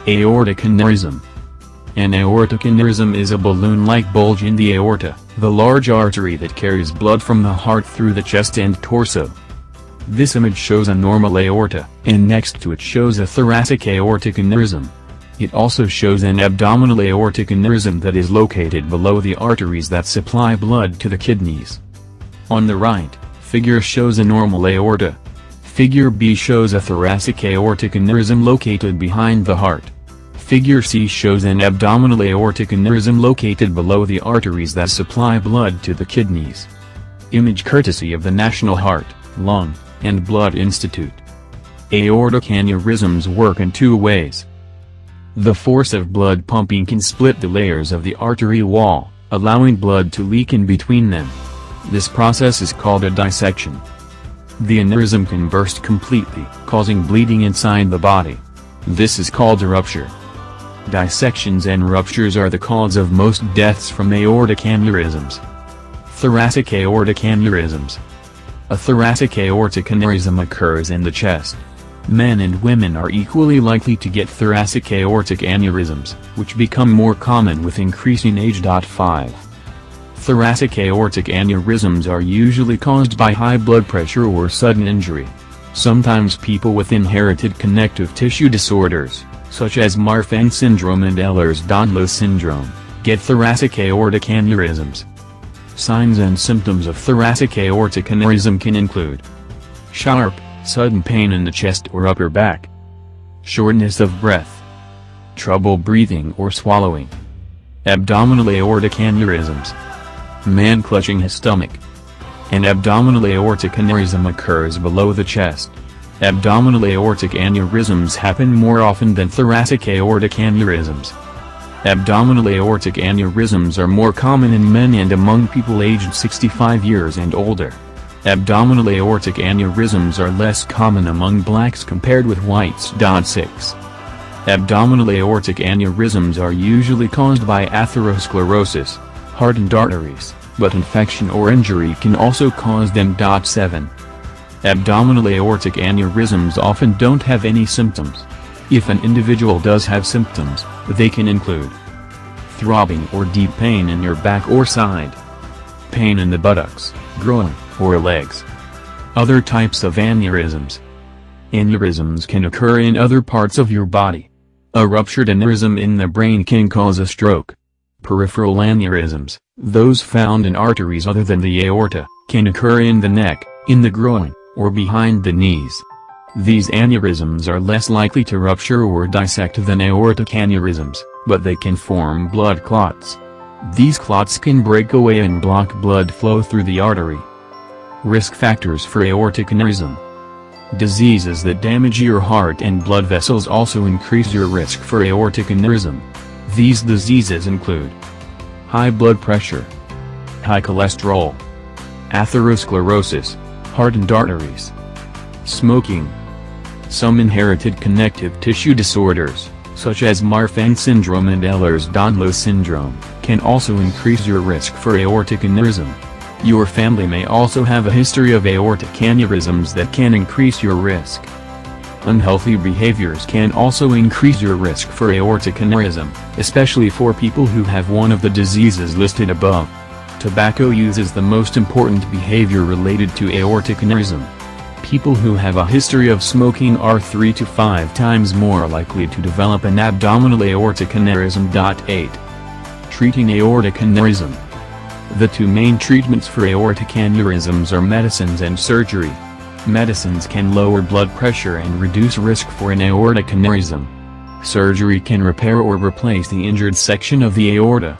Aortic aneurysm. An aortic aneurysm is a balloon-like bulge in the aorta, the large artery that carries blood from the heart through the chest and torso. This image shows a normal aorta, and next to it shows a thoracic aortic aneurysm. It also shows an abdominal aortic aneurysm that is located below the arteries that supply blood to the kidneys. On the right, figure shows a normal aorta. Figure B shows a thoracic aortic aneurysm located behind the heart. Figure C shows an abdominal aortic aneurysm located below the arteries that supply blood to the kidneys. Image courtesy of the National Heart, Lung, and Blood Institute. Aortic aneurysms work in two ways. The force of blood pumping can split the layers of the artery wall, allowing blood to leak in between them. This process is called a dissection. The aneurysm can burst completely, causing bleeding inside the body. This is called a rupture. Dissections and ruptures are the cause of most deaths from aortic aneurysms. Thoracic aortic aneurysms. A thoracic aortic aneurysm occurs in the chest. Men and women are equally likely to get thoracic aortic aneurysms, which become more common with increasing age. 5. Thoracic aortic aneurysms are usually caused by high blood pressure or sudden injury. Sometimes people with inherited connective tissue disorders, such as Marfan syndrome and Ehlers-Danlos syndrome, get thoracic aortic aneurysms. Signs and symptoms of thoracic aortic aneurysm can include sharp, sudden pain in the chest or upper back, shortness of breath, trouble breathing or swallowing, abdominal aortic aneurysms, man clutching his stomach. An abdominal aortic aneurysm occurs below the chest. Abdominal aortic aneurysms happen more often than thoracic aortic aneurysms. Abdominal aortic aneurysms are more common in men and among people aged 65 years and older. Abdominal aortic aneurysms are less common among blacks compared with whites. 6. Abdominal aortic aneurysms are usually caused by atherosclerosis, hardened arteries, but infection or injury can also cause them. 7. Abdominal aortic aneurysms often don't have any symptoms. If an individual does have symptoms, they can include throbbing or deep pain in your back or side, pain in the buttocks, groin, or legs. Other types of aneurysms. Aneurysms can occur in other parts of your body. A ruptured aneurysm in the brain can cause a stroke. Peripheral aneurysms, those found in arteries other than the aorta, can occur in the neck, in the groin, or behind the knees. These aneurysms are less likely to rupture or dissect than aortic aneurysms, but they can form blood clots. These clots can break away and block blood flow through the artery. Risk factors for aortic aneurysm. Diseases that damage your heart and blood vessels also increase your risk for aortic aneurysm. These diseases include high blood pressure, high cholesterol, atherosclerosis, hardened arteries, smoking. Some inherited connective tissue disorders, such as Marfan syndrome and Ehlers-Danlos syndrome, can also increase your risk for aortic aneurysm. Your family may also have a history of aortic aneurysms that can increase your risk. Unhealthy behaviors can also increase your risk for aortic aneurysm, especially for people who have one of the diseases listed above. Tobacco use is the most important behavior related to aortic aneurysm. People who have a history of smoking are 3 to 5 times more likely to develop an abdominal aortic aneurysm. 8. Treating aortic aneurysm. The two main treatments for aortic aneurysms are medicines and surgery. Medicines can lower blood pressure and reduce risk for an aortic aneurysm. Surgery can repair or replace the injured section of the aorta.